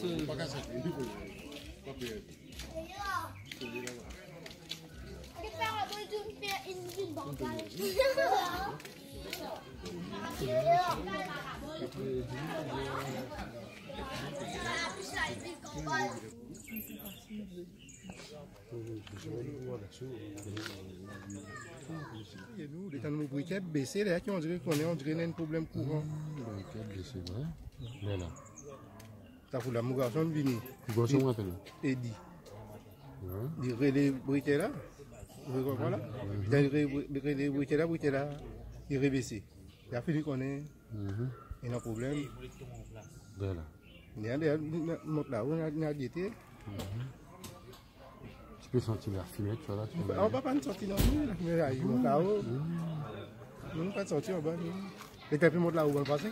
Pas qu'à ça, il faut pas payer. Les temps de briquet baissé, là, on dirait qu'on a un problème courant. Briquet baissé, vrai. Mais là. Ça pour la garçon venir. Garçon m'appelle. Et dit. Il relève briquet là. Voilà. Il relève briquet là. Il rebaissé. Il a fini qu'on ait un problème. Voilà. Il y a des montres là où on a diété. Tu peux sentir la fumée, tu vois là. On ne va pas sortir non plus, la fumée là, il monte là-haut. On ne peut pas sortir en bas. Et puis, monte là-haut, on va passer.